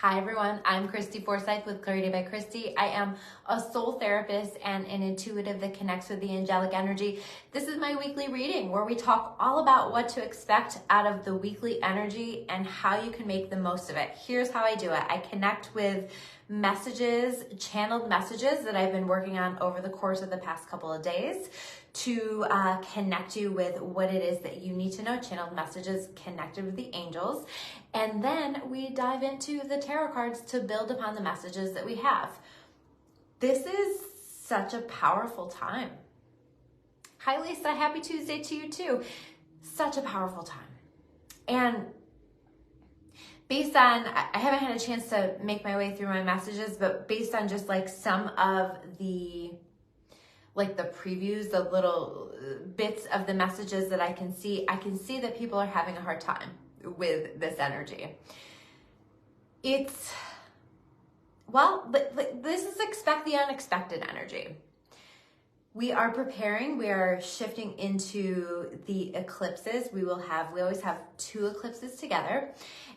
Hi everyone, I'm Christy Forsyth with Clarity by Christy. I am a soul therapist and an intuitive that connects with the angelic energy. This is my weekly reading where we talk all about what to expect out of the weekly energy and how you can make the most of it. Here's how I do it. I connect with messages, channeled messages that I've been working on over the course of the past couple of days to connect you with what it is that you need to know, channeled messages connected with the angels. And then we dive into the tarot cards to build upon the messages that we have. This is such a powerful time. Hi Lisa, happy Tuesday to you too. Such a powerful time. And based on, I haven't had a chance to make my way through my messages, but based on just like some of the previews, the little bits of the messages that I can see that people are having a hard time with this energy. This is expect the unexpected energy. We are preparing, we are shifting into the eclipses. We always have two eclipses together.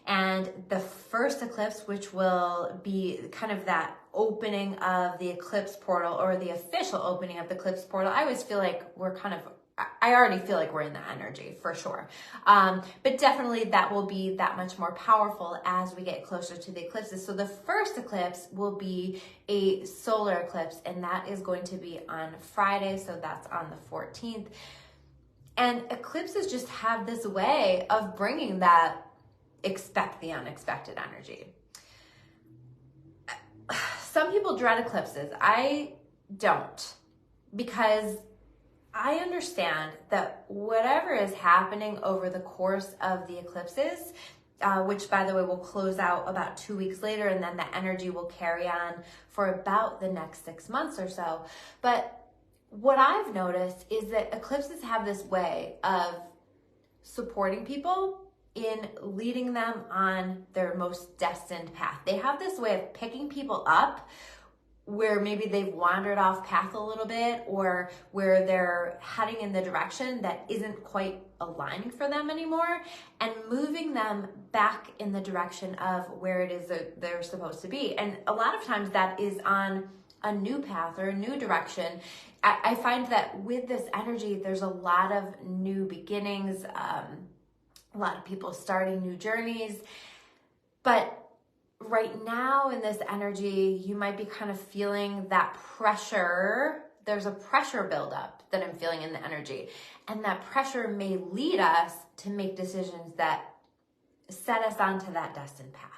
And the first eclipse, which will be kind of that opening of the eclipse portal, or the official opening of the eclipse portal. I always feel like I already feel like we're in that energy for sure. But definitely that will be that much more powerful as we get closer to the eclipses. So the first eclipse will be a solar eclipse, and that is going to be on Friday. So that's on the 14th. And eclipses just have this way of bringing that expect the unexpected energy. Some people dread eclipses. I don't, because I understand that whatever is happening over the course of the eclipses, which by the way will close out about 2 weeks later, and then the energy will carry on for about the next 6 months or so. But what I've noticed is that eclipses have this way of supporting people in leading them on their most destined path. They have this way of picking people up where maybe they've wandered off path a little bit, or where they're heading in the direction that isn't quite aligning for them anymore, and moving them back in the direction of where it is that they're supposed to be. And a lot of times that is on a new path or a new direction. I find that with this energy, there's a lot of new beginnings, a lot of people starting new journeys. But right now in this energy, you might be kind of feeling that pressure. There's a pressure buildup that I'm feeling in the energy. And that pressure may lead us to make decisions that set us onto that destined path.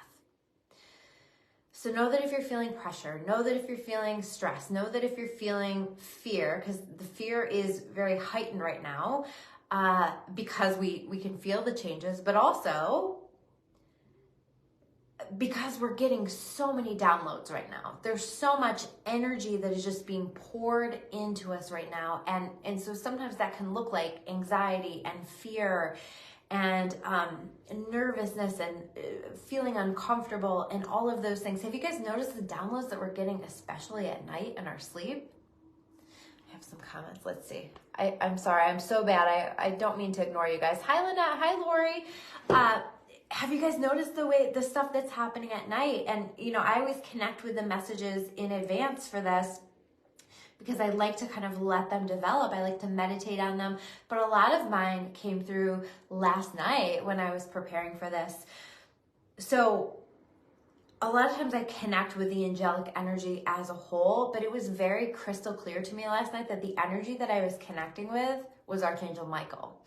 So know that if you're feeling pressure, know that if you're feeling stress, know that if you're feeling fear, because the fear is very heightened right now, because we can feel the changes, but also because we're getting so many downloads right now. There's so much energy that is just being poured into us right now. And so sometimes that can look like anxiety and fear and nervousness and feeling uncomfortable and all of those things. Have you guys noticed the downloads that we're getting, especially at night in our sleep? I have some comments. Let's see. I'm sorry. I'm so bad. I don't mean to ignore you guys. Hi, Lynette. Hi, Lori. Have you guys noticed the stuff that's happening at night? And, I always connect with the messages in advance for this because I like to kind of let them develop. I like to meditate on them. But a lot of mine came through last night when I was preparing for this. So a lot of times I connect with the angelic energy as a whole, but it was very crystal clear to me last night that the energy that I was connecting with was Archangel Michael.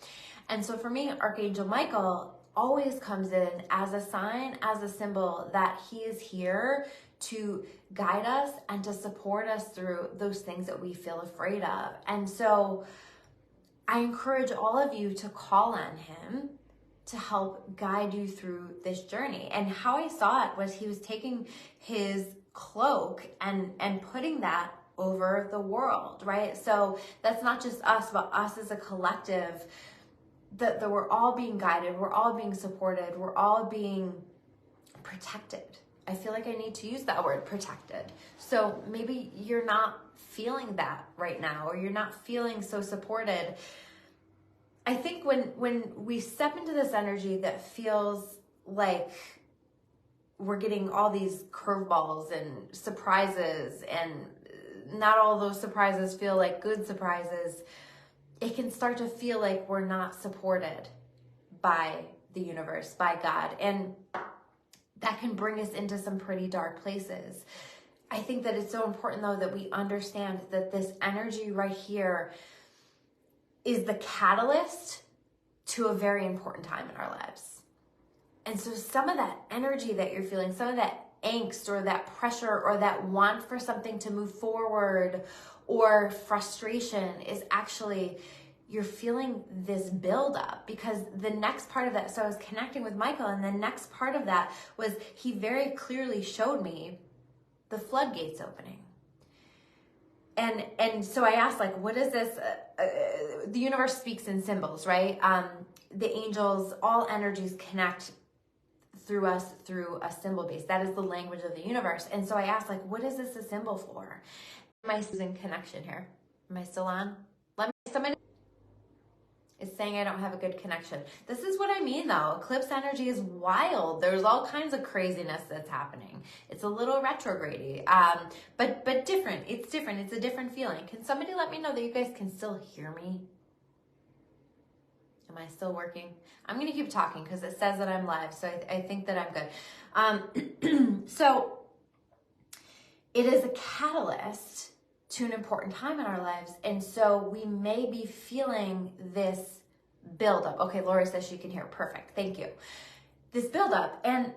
And so for me, Archangel Michael always comes in as a sign, as a symbol that he is here to guide us and to support us through those things that we feel afraid of. And so I encourage all of you to call on him to help guide you through this journey. And how I saw it was he was taking his cloak and putting that over the world, right? So that's not just us, but us as a collective, that we're all being guided, we're all being supported, we're all being protected. I feel like I need to use that word, protected. So maybe you're not feeling that right now, or you're not feeling so supported. I think when we step into this energy that feels like we're getting all these curveballs and surprises, and not all those surprises feel like good surprises, it can start to feel like we're not supported by the universe, by God. And that can bring us into some pretty dark places. I think that it's so important, though, that we understand that this energy right here is the catalyst to a very important time in our lives. And so some of that energy that you're feeling, some of that angst or that pressure or that want for something to move forward or frustration is actually, you're feeling this buildup, because the next part of that, so I was connecting with Michael, and the next part of that was he very clearly showed me the floodgates opening. And so I asked, like, what is this? The universe speaks in symbols, right? The angels, all energies connect through us through a symbol base. That is the language of the universe. And so I asked, like, what is this a symbol for? Am I in connection here? Am I still on? Somebody is saying I don't have a good connection. This is what I mean, though. Eclipse energy is wild. There's all kinds of craziness that's happening. It's a little retrograde, but different. It's different. It's a different feeling. Can somebody let me know that you guys can still hear me? Am I still working? I'm going to keep talking because it says that I'm live, so I think that I'm good. So it is a catalyst to an important time in our lives, and so we may be feeling this buildup. Okay, Laura says she can hear. Perfect. Thank you. This buildup, and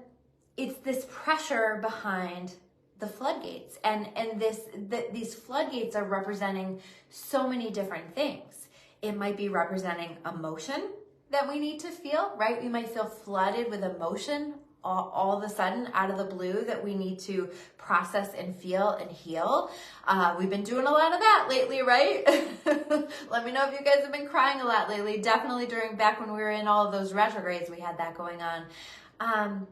it's this pressure behind the floodgates, and these floodgates are representing so many different things. It might be representing emotion that we need to feel, right? We might feel flooded with emotion all of a sudden out of the blue that we need to process and feel and heal. We've been doing a lot of that lately, right? Let me know if you guys have been crying a lot lately. Definitely back when we were in all of those retrogrades, we had that going on.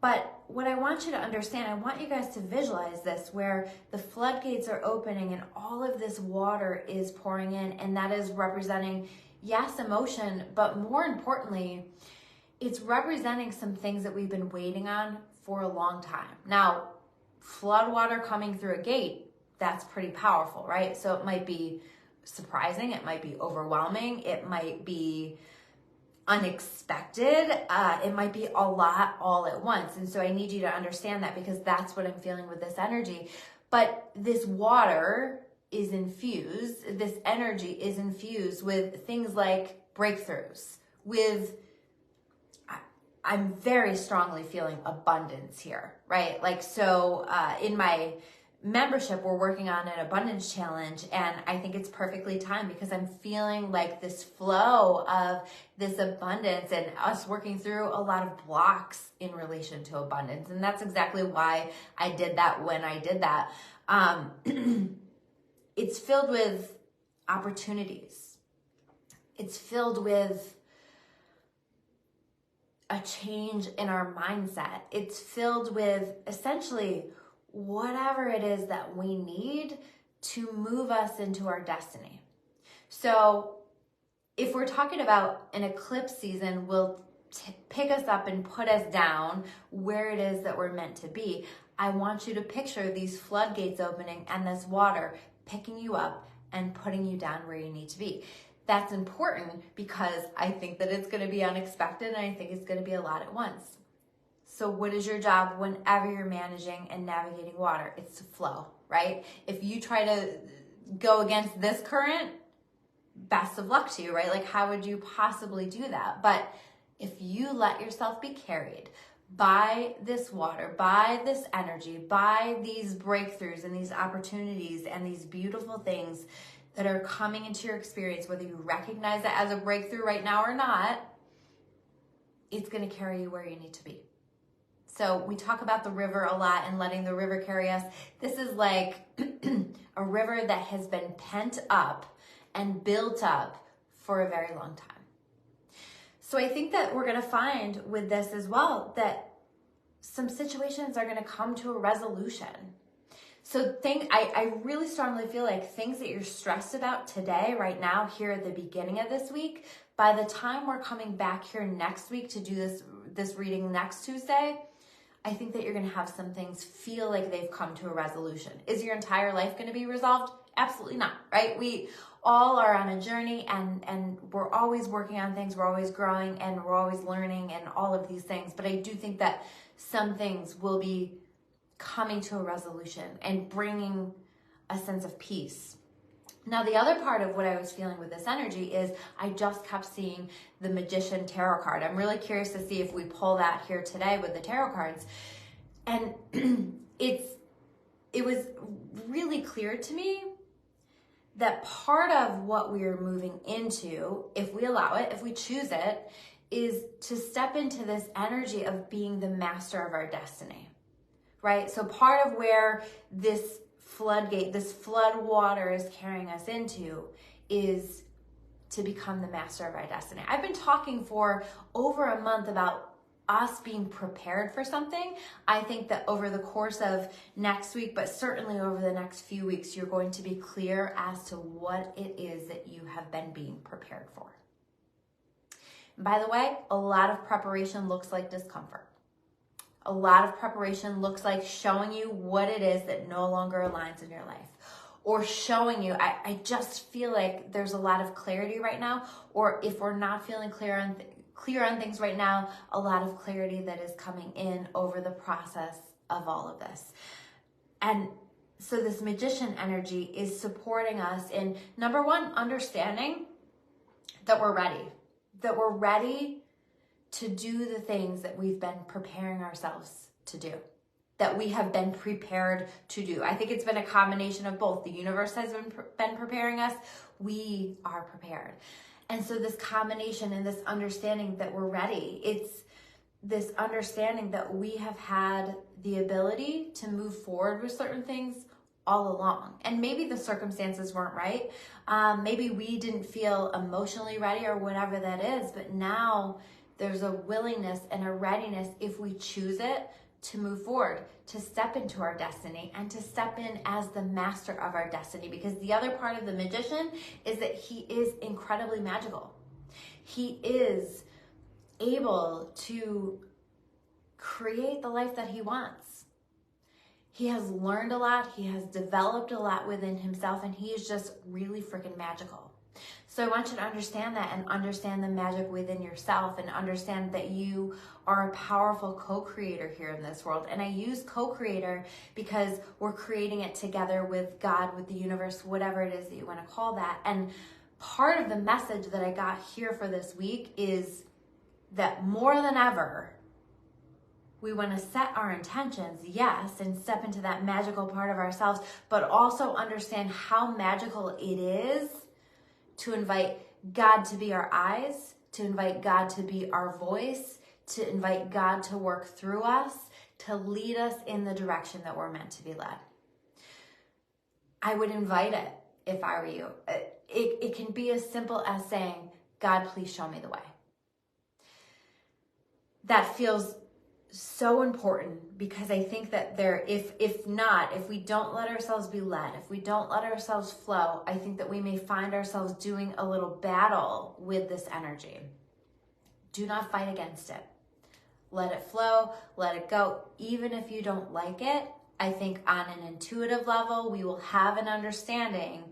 But what I want you to understand, I want you guys to visualize this, where the floodgates are opening and all of this water is pouring in, and that is representing, yes, emotion, but more importantly, it's representing some things that we've been waiting on for a long time. Now, flood water coming through a gate, that's pretty powerful, right? So it might be surprising, it might be overwhelming, it might be unexpected, it might be a lot all at once. And so I need you to understand that, because that's what I'm feeling with this energy. But this water is infused, this energy is infused with things like breakthroughs, with, I'm very strongly feeling abundance here, right? Like, so in my membership, we're working on an abundance challenge, and I think it's perfectly timed because I'm feeling like this flow of this abundance and us working through a lot of blocks in relation to abundance. And that's exactly why I did that when I did that. It's filled with opportunities. It's filled with a change in our mindset. It's filled with essentially whatever it is that we need to move us into our destiny. So if we're talking about an eclipse season, will pick us up and put us down where it is that we're meant to be. I want you to picture these floodgates opening and this water picking you up and putting you down where you need to be. That's important because I think that it's going to be unexpected, and I think it's going to be a lot at once. So what is your job whenever you're managing and navigating water? It's to flow, right? If you try to go against this current, best of luck to you, right? Like, how would you possibly do that? But if you let yourself be carried by this water, by this energy, by these breakthroughs and these opportunities and these beautiful things that are coming into your experience, whether you recognize it as a breakthrough right now or not, it's going to carry you where you need to be. So we talk about the river a lot and letting the river carry us. This is like a river that has been pent up and built up for a very long time. So I think that we're going to find with this as well that some situations are going to come to a resolution. So I really strongly feel like things that you're stressed about today, right now, here at the beginning of this week, by the time we're coming back here next week to do this reading next Tuesday, I think that you're going to have some things feel like they've come to a resolution. Is your entire life going to be resolved? Absolutely not, right? We all are on a journey, and we're always working on things. We're always growing, and we're always learning, and all of these things. But I do think that some things will be coming to a resolution and bringing a sense of peace. Now, the other part of what I was feeling with this energy is I just kept seeing the Magician Tarot card. I'm really curious to see if we pull that here today with the tarot cards. And it was really clear to me that part of what we are moving into, if we allow it, if we choose it, is to step into this energy of being the master of our destiny, right? So part of where this floodgate, this flood water is carrying us into is to become the master of our destiny. I've been talking for over a month about us being prepared for something. I think that over the course of next week, but certainly over the next few weeks, you're going to be clear as to what it is that you have been being prepared for. And by the way, a lot of preparation looks like discomfort. A lot of preparation looks like showing you what it is that no longer aligns in your life. Or showing you, I just feel like there's a lot of clarity right now. Or if we're not feeling clear on things right now, a lot of clarity that is coming in over the process of all of this. And so this Magician energy is supporting us in, number one, understanding that we're ready to do the things that we've been preparing ourselves to do, that we have been prepared to do. I think it's been a combination of both. The universe has been preparing us. We are prepared. And so this combination and this understanding that we're ready, it's this understanding that we have had the ability to move forward with certain things all along. And maybe the circumstances weren't right. Maybe we didn't feel emotionally ready or whatever that is, but now there's a willingness and a readiness, if we choose it, to move forward, to step into our destiny, and to step in as the master of our destiny. Because the other part of the Magician is that he is incredibly magical. He is able to create the life that he wants. He has learned a lot. He has developed a lot within himself, and he is just really freaking magical. So I want you to understand that, and understand the magic within yourself, and understand that you are a powerful co-creator here in this world. And I use co-creator because we're creating it together with God, with the universe, whatever it is that you want to call that. And part of the message that I got here for this week is that more than ever, we want to set our intentions, yes, and step into that magical part of ourselves, but also understand how magical it is to invite God to be our eyes, to invite God to be our voice, to invite God to work through us, to lead us in the direction that we're meant to be led. I would invite it if I were you. It can be as simple as saying, God, please show me the way. That feels so important, because I think that if we don't let ourselves be led, if we don't let ourselves flow, I think that we may find ourselves doing a little battle with this energy. Do not fight against it. Let it flow, let it go. Even if you don't like it, I think on an intuitive level, we will have an understanding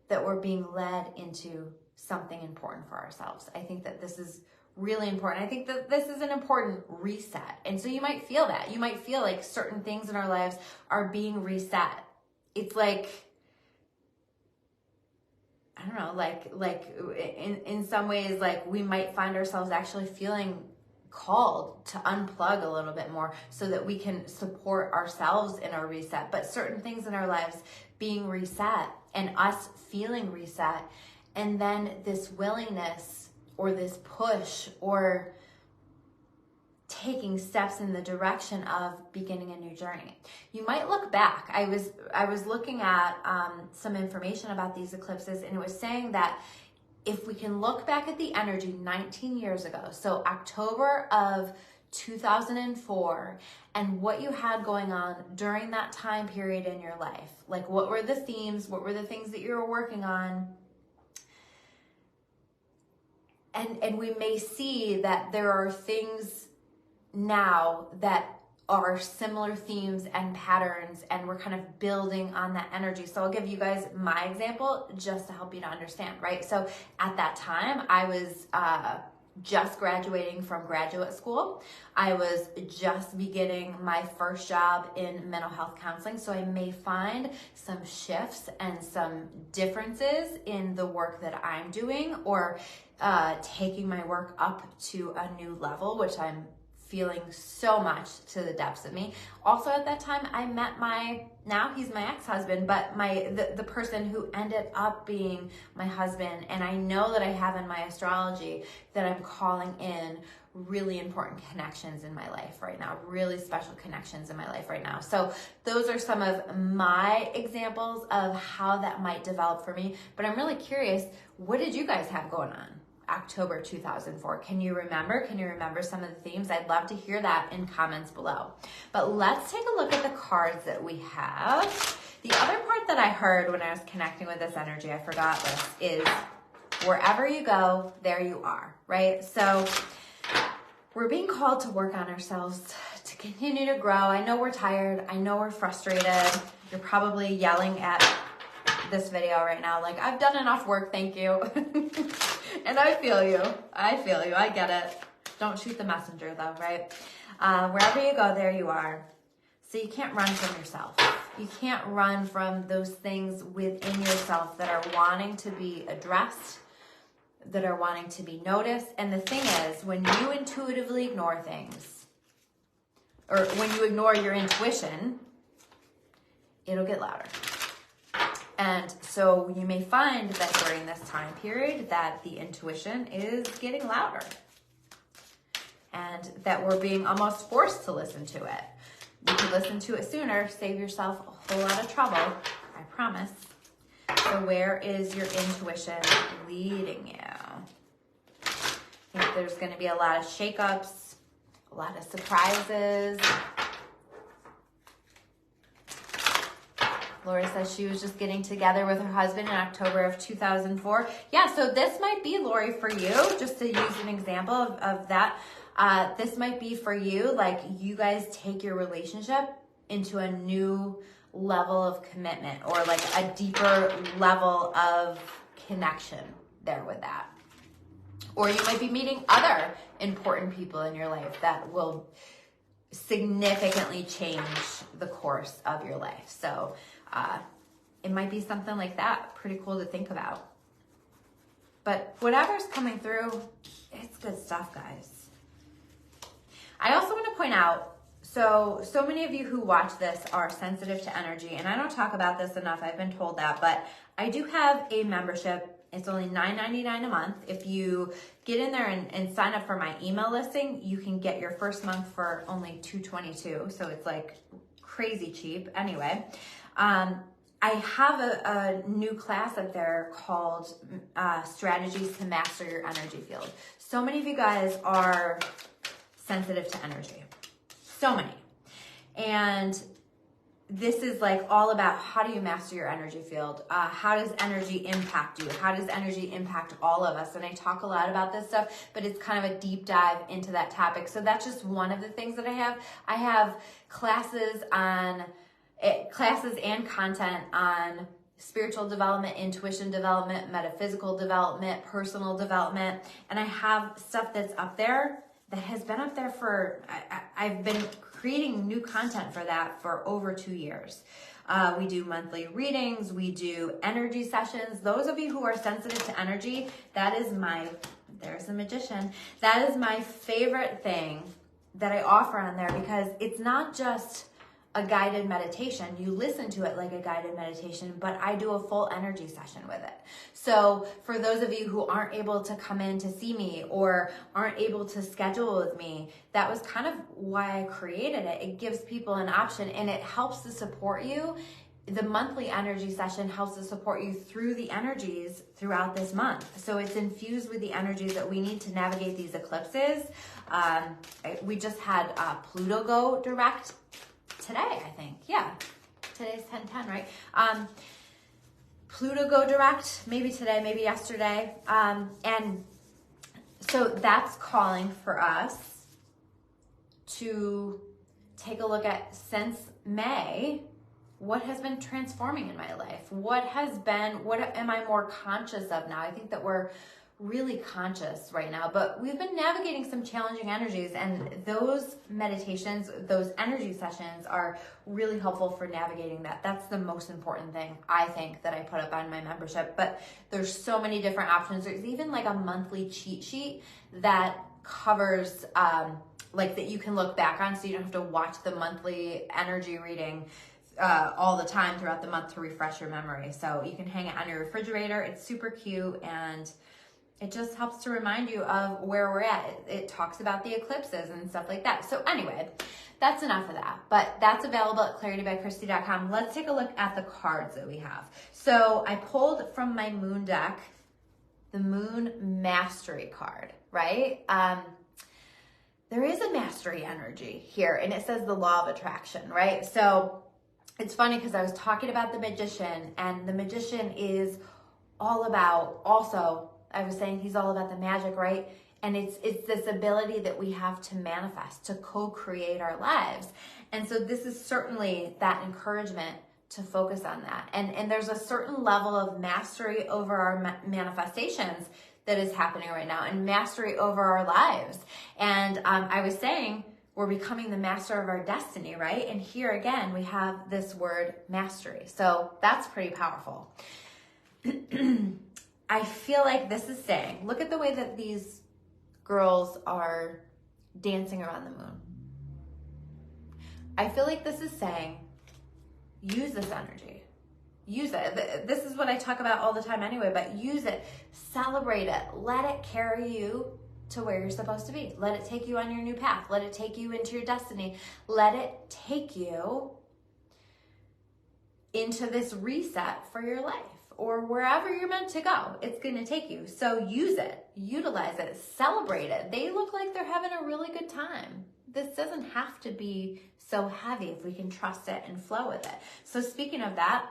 that we're being led into something important for ourselves. I think that this is really important. I think that this is an important reset. And so you might feel that. You might feel like certain things in our lives are being reset. It's like, I don't know, like in some ways, like we might find ourselves actually feeling called to unplug a little bit more so that we can support ourselves in our reset. But certain things in our lives being reset and us feeling reset, and then this willingness or this push or taking steps in the direction of beginning a new journey. You might look back. I was looking at some information about these eclipses, and it was saying that if we can look back at the energy 19 years ago, so October of 2004, and what you had going on during that time period in your life, like what were the themes, what were the things that you were working on, and we may see that there are things now that are similar themes and patterns, and we're kind of building on that energy. So I'll give you guys my example just to help you to understand, right? So at that time, I was just graduating from graduate school. I was just beginning my first job in mental health counseling. So I may find some shifts and some differences in the work that I'm doing, or taking my work up to a new level, which I'm feeling so much to the depths of me. Also at that time, I met now he's my ex-husband, but the person who ended up being my husband. And I know that I have in my astrology that I'm calling in really important connections in my life right now, really special connections in my life right now. So those are some of my examples of how that might develop for me. But I'm really curious, what did you guys have going on October 2004? Can you remember? Can you remember some of the themes? I'd love to hear that in comments below. But let's take a look at the cards that we have. The other part that I heard when I was connecting with this energy, I forgot this, is wherever you go, there you are, right? So we're being called to work on ourselves, to continue to grow. I know we're tired. I know we're frustrated. You're probably yelling at this video right now, like, I've done enough work, thank you. And I feel you. I get it. Don't shoot the messenger though, right? Wherever you go, there you are. So you can't run from yourself. You can't run from those things within yourself that are wanting to be addressed, that are wanting to be noticed. And the thing is, when you intuitively ignore things, or when you ignore your intuition, it'll get louder. And so you may find that during this time period that the intuition is getting louder, and that we're being almost forced to listen to it. You could listen to it sooner, save yourself a whole lot of trouble, I promise. So where is your intuition leading you? I think there's going to be a lot of shakeups, a lot of surprises. Lori says she was just getting together with her husband in October of 2004. Yeah, so this might be, Lori, for you, just to use an example of that. This might be for you, like you guys take your relationship into a new level of commitment, or like a deeper level of connection there with that. Or you might be meeting other important people in your life that will significantly change the course of your life. So it might be something like that. Pretty cool to think about. But whatever's coming through, it's good stuff, guys. I also want to point out, so many of you who watch this are sensitive to energy, and I don't talk about this enough. I've been told that, but I do have a membership. It's only $9.99 a month. If you get in there and sign up for my email listing, you can get your first month for only $222. So it's like crazy cheap. Anyway, I have a new class up there called Strategies to Master Your Energy Field. So many of you guys are sensitive to energy. So many. And this is like all about how do you master your energy field? How does energy impact you? How does energy impact all of us? And I talk a lot about this stuff, but it's kind of a deep dive into that topic. So that's just one of the things that I have. I have classes and content on spiritual development, intuition development, metaphysical development, personal development. And I have stuff that's up there that has been up there for, I've been creating new content for that for over 2 years. We do monthly readings. We do energy sessions. Those of you who are sensitive to energy, that is there's a magician. That is my favorite thing that I offer on there, because it's not just a guided meditation. You listen to it like a guided meditation, but I do a full energy session with it. So for those of you who aren't able to come in to see me or aren't able to schedule with me, that was kind of why I created it. It gives people an option, and it helps to support you. The monthly energy session helps to support you through the energies throughout this month. So it's infused with the energies that we need to navigate these eclipses. We just had Pluto go direct today, I think. Yeah, today's 10/10, right? Pluto go direct, maybe today, maybe yesterday. And so that's calling for us to take a look at, since May, what has been transforming in my life? What am I more conscious of now? I think that we're really conscious right now, but we've been navigating some challenging energies, and those meditations, those energy sessions are really helpful for navigating that. That's the most important thing, I think, that I put up on my membership. But there's so many different options. There's even like a monthly cheat sheet that covers like that you can look back on, so you don't have to watch the monthly energy reading all the time throughout the month to refresh your memory. So you can hang it on your refrigerator. It's super cute, and it just helps to remind you of where we're at. It talks about the eclipses and stuff like that. So anyway, that's enough of that. But that's available at claritybychristy.com. Let's take a look at the cards that we have. So I pulled from my moon deck the Moon Mastery card, right? There is a mastery energy here, and it says the law of attraction, right? So it's funny because I was talking about the magician, and the magician is all about, also, I was saying he's all about the magic, right? And it's this ability that we have to manifest, to co-create our lives. And so this is certainly that encouragement to focus on that. And there's a certain level of mastery over our manifestations that is happening right now, and mastery over our lives. And I was saying we're becoming the master of our destiny, right? And here again, we have this word mastery. So that's pretty powerful. I feel like this is saying, look at the way that these girls are dancing around the moon. I feel like this is saying, use this energy. Use it. This is what I talk about all the time anyway, but use it. Celebrate it. Let it carry you to where you're supposed to be. Let it take you on your new path. Let it take you into your destiny. Let it take you into this reset for your life, or wherever you're meant to go. It's going to take you. So use it, utilize it, celebrate it. They look like they're having a really good time. This doesn't have to be so heavy if we can trust it and flow with it. So speaking of that,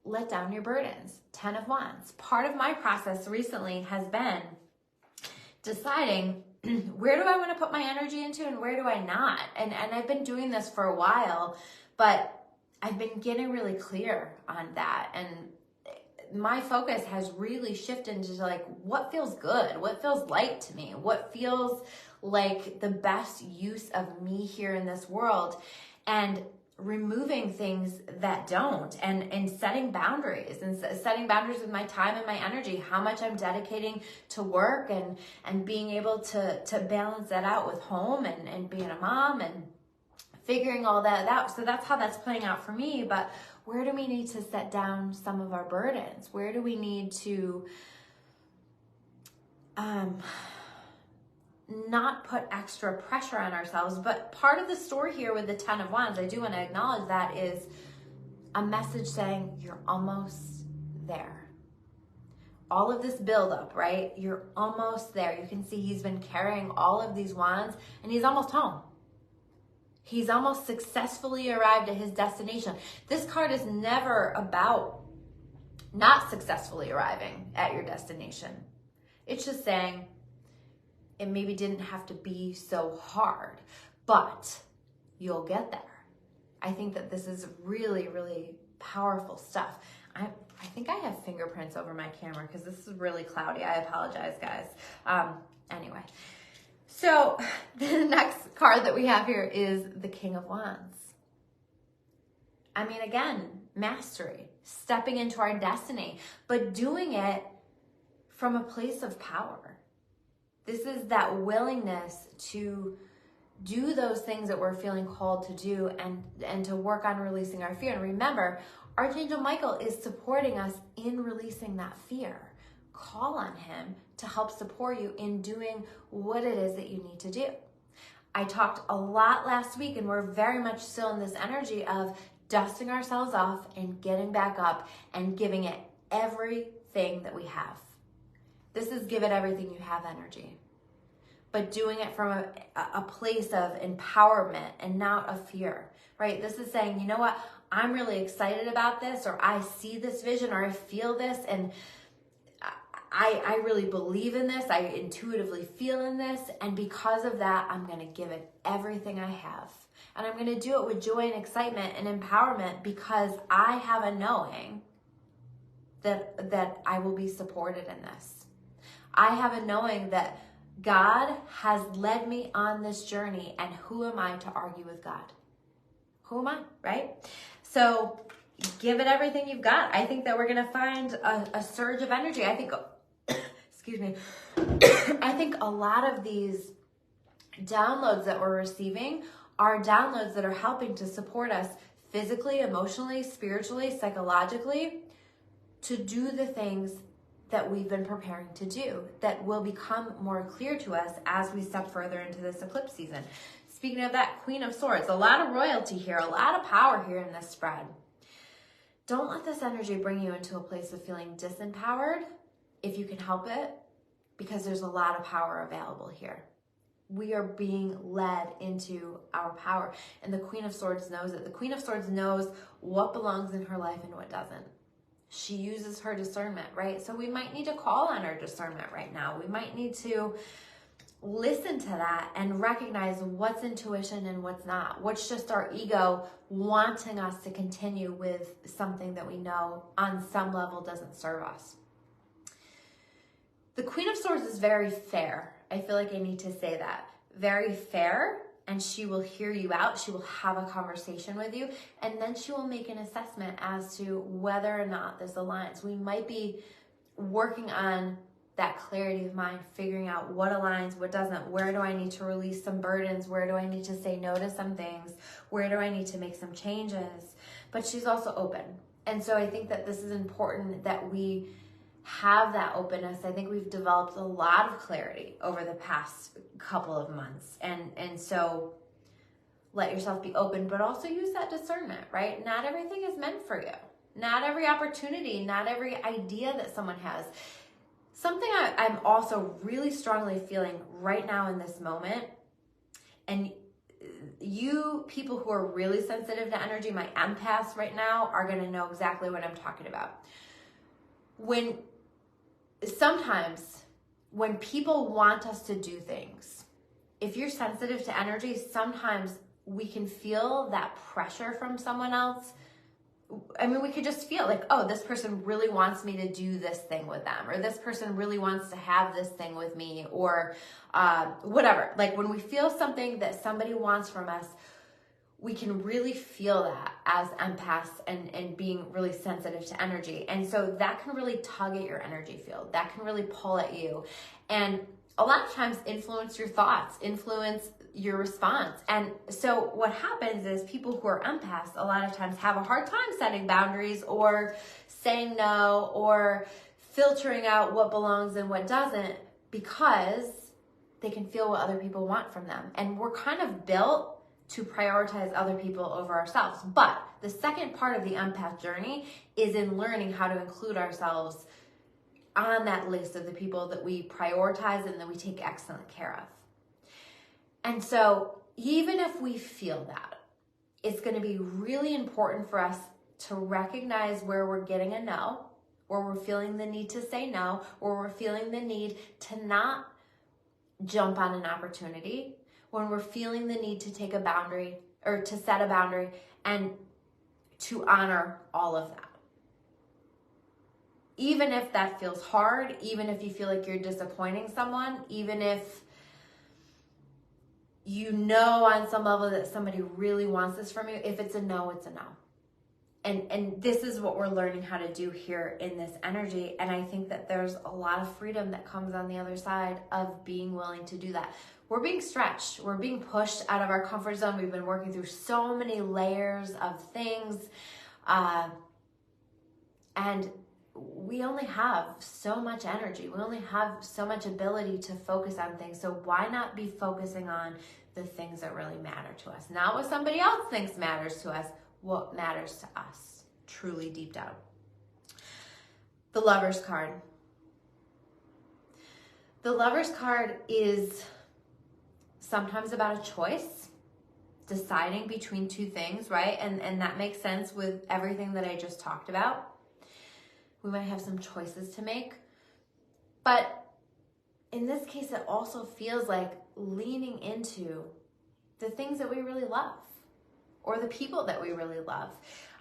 let down your burdens. 10 of Wands. Part of my process recently has been deciding where do I want to put my energy into and where do I not? And I've been doing this for a while, but I've been getting really clear on that. And my focus has really shifted into like, what feels good? What feels light to me? What feels like the best use of me here in this world? And removing things that don't, and setting boundaries, and setting boundaries with my time and my energy, how much I'm dedicating to work, and being able to balance that out with home and being a mom and figuring all that out. So that's how that's playing out for me. But where do we need to set down some of our burdens? Where do we need to not put extra pressure on ourselves? But part of the story here with the 10 of Wands, I do want to acknowledge that, is a message saying you're almost there. All of this buildup, right? You're almost there. You can see he's been carrying all of these wands, and he's almost home. He's almost successfully arrived at his destination. This card is never about not successfully arriving at your destination. It's just saying it maybe didn't have to be so hard, but you'll get there. I think that this is really, really powerful stuff. I think I have fingerprints over my camera because this is really cloudy. I apologize, guys. Anyway. So the next card that we have here is the King of Wands. I mean, again, mastery, stepping into our destiny, but doing it from a place of power. This is that willingness to do those things that we're feeling called to do, and to work on releasing our fear. And remember, Archangel Michael is supporting us in releasing that fear. Call on him to help support you in doing what it is that you need to do. I talked a lot last week, and we're very much still in this energy of dusting ourselves off and getting back up and giving it everything that we have. This is give it everything you have energy, but doing it from a place of empowerment and not of fear, right? This is saying, you know what? I'm really excited about this, or I see this vision, or I feel this, and I really believe in this. I intuitively feel in this. And because of that, I'm going to give it everything I have. And I'm going to do it with joy and excitement and empowerment because I have a knowing that I will be supported in this. I have a knowing that God has led me on this journey, and who am I to argue with God? Who am I, right? So give it everything you've got. I think that we're going to find a surge of energy. I think, excuse me, I think a lot of these downloads that we're receiving are downloads that are helping to support us physically, emotionally, spiritually, psychologically, to do the things that we've been preparing to do that will become more clear to us as we step further into this eclipse season. Speaking of that, Queen of Swords, a lot of royalty here, a lot of power here in this spread. Don't let this energy bring you into a place of feeling disempowered if you can help it, because there's a lot of power available here. We are being led into our power, and the Queen of Swords knows it. The Queen of Swords knows what belongs in her life and what doesn't. She uses her discernment, right? So we might need to call on her discernment right now. We might need to listen to that and recognize what's intuition and what's not. What's just our ego wanting us to continue with something that we know on some level doesn't serve us. The Queen of Swords is very fair. I feel like I need to say that. Very fair. And she will hear you out. She will have a conversation with you. And then she will make an assessment as to whether or not this aligns. We might be working on that clarity of mind, figuring out what aligns, what doesn't. Where do I need to release some burdens? Where do I need to say no to some things? Where do I need to make some changes? But she's also open. And so I think that this is important that we have that openness. I think we've developed a lot of clarity over the past couple of months. And so let yourself be open, but also use that discernment, right? Not everything is meant for you. Not every opportunity, not every idea that someone has. Something I'm also really strongly feeling right now in this moment, and you people who are really sensitive to energy, my empaths right now, are going to know exactly what I'm talking about. Sometimes when people want us to do things, if you're sensitive to energy, sometimes we can feel that pressure from someone else. I mean, we could just feel like, oh, this person really wants me to do this thing with them, or this person really wants to have this thing with me, or whatever. Like when we feel something that somebody wants from us, we can really feel that as empaths and being really sensitive to energy. And so that can really tug at your energy field. That can really pull at you. And a lot of times influence your thoughts, influence your response. And so what happens is people who are empaths a lot of times have a hard time setting boundaries or saying no or filtering out what belongs and what doesn't, because they can feel what other people want from them. And we're kind of built to prioritize other people over ourselves. But the second part of the empath journey is in learning how to include ourselves on that list of the people that we prioritize and that we take excellent care of. And so even if we feel that, it's going to be really important for us to recognize where we're getting a no, where we're feeling the need to say no, where we're feeling the need to not jump on an opportunity, when we're feeling the need to take a boundary or to set a boundary, and to honor all of that. Even if that feels hard, even if you feel like you're disappointing someone, even if you know on some level that somebody really wants this from you, if it's a no, it's a no. And this is what we're learning how to do here in this energy. And I think that there's a lot of freedom that comes on the other side of being willing to do that. We're being stretched. We're being pushed out of our comfort zone. We've been working through so many layers of things. And we only have so much energy. We only have so much ability to focus on things. So why not be focusing on the things that really matter to us? Not what somebody else thinks matters to us, what matters to us, truly deep down. The Lover's card. The Lover's card is sometimes about a choice, deciding between two things, right? And that makes sense with everything that I just talked about. We might have some choices to make. But in this case, it also feels like leaning into the things that we really love, or the people that we really love.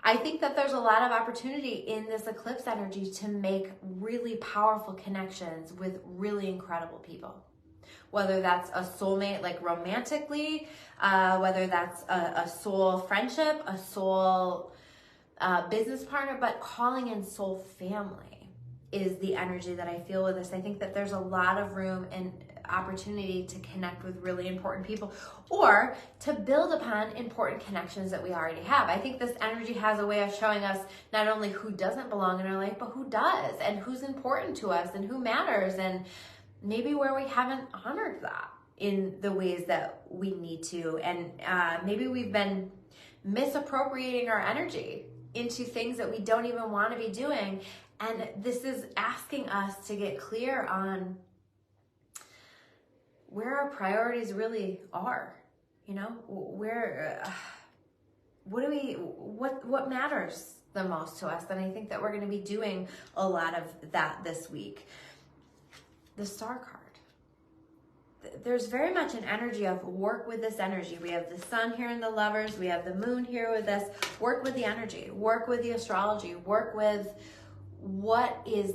I think that there's a lot of opportunity in this eclipse energy to make really powerful connections with really incredible people. Whether that's a soulmate, like romantically, whether that's a soul friendship, a soul business partner, but calling in soul family is the energy that I feel with this. I think that there's a lot of room and opportunity to connect with really important people, or to build upon important connections that we already have. I think this energy has a way of showing us not only who doesn't belong in our life, but who does, and who's important to us, and who matters, and maybe where we haven't honored that in the ways that we need to. And maybe we've been misappropriating our energy into things that we don't even want to be doing. And this is asking us to get clear on where our priorities really are, you know, where, what matters the most to us. And I think that we're going to be doing a lot of that this week. The Star card. There's very much an energy of work with this energy. We have the sun here in the Lovers. We have the moon here with this. Work with the energy. Work with the astrology. Work with what is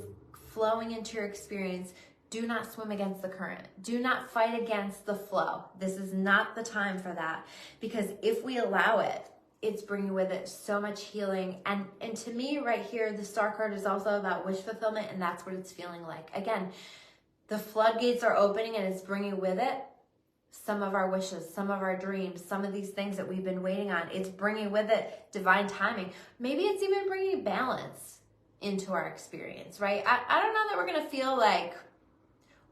flowing into your experience. Do not swim against the current. Do not fight against the flow. This is not the time for that, because if we allow it, it's bringing with it so much healing. And to me right here, the Star card is also about wish fulfillment, and that's what it's feeling like. Again, the floodgates are opening, and it's bringing with it some of our wishes, some of our dreams, some of these things that we've been waiting on. It's bringing with it divine timing. Maybe it's even bringing balance into our experience, right? I don't know that we're going to feel like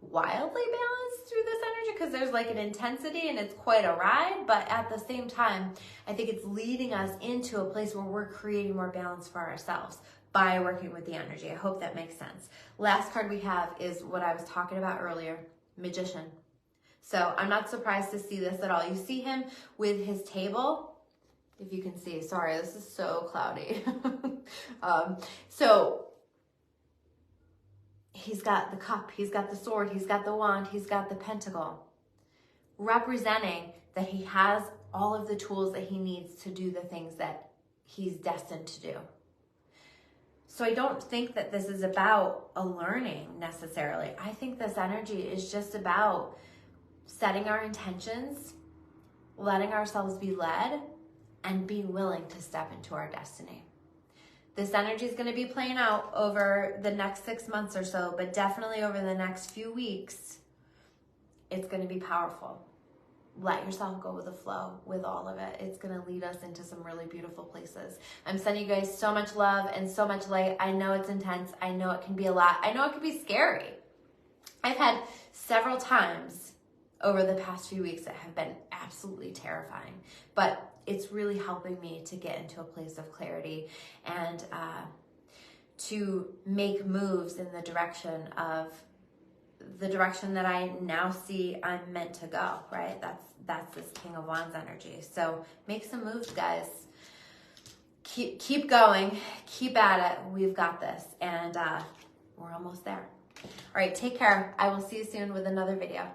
wildly balanced through this energy, because there's like an intensity and it's quite a ride, but at the same time, I think it's leading us into a place where we're creating more balance for ourselves by working with the energy. I hope that makes sense. Last card we have is what I was talking about earlier, Magician. So I'm not surprised to see this at all. You see him with his table, if you can see. Sorry, this is so cloudy. So he's got the cup, he's got the sword, he's got the wand, he's got the pentacle, representing that he has all of the tools that he needs to do the things that he's destined to do. So I don't think that this is about a learning necessarily. I think this energy is just about setting our intentions, letting ourselves be led, and being willing to step into our destiny. This energy is going to be playing out over the next 6 months or so, but definitely over the next few weeks, it's going to be powerful. Let yourself go with the flow with all of it. It's going to lead us into some really beautiful places. I'm sending you guys so much love and so much light. I know it's intense. I know it can be a lot. I know it can be scary. I've had several times over the past few weeks that have been absolutely terrifying, but it's really helping me to get into a place of clarity and to make moves in the direction that I now see I'm meant to go, right? That's this King of Wands energy. So make some moves, guys. Keep going, keep at it. We've got this, and we're almost there. All right, take care. I will see you soon with another video.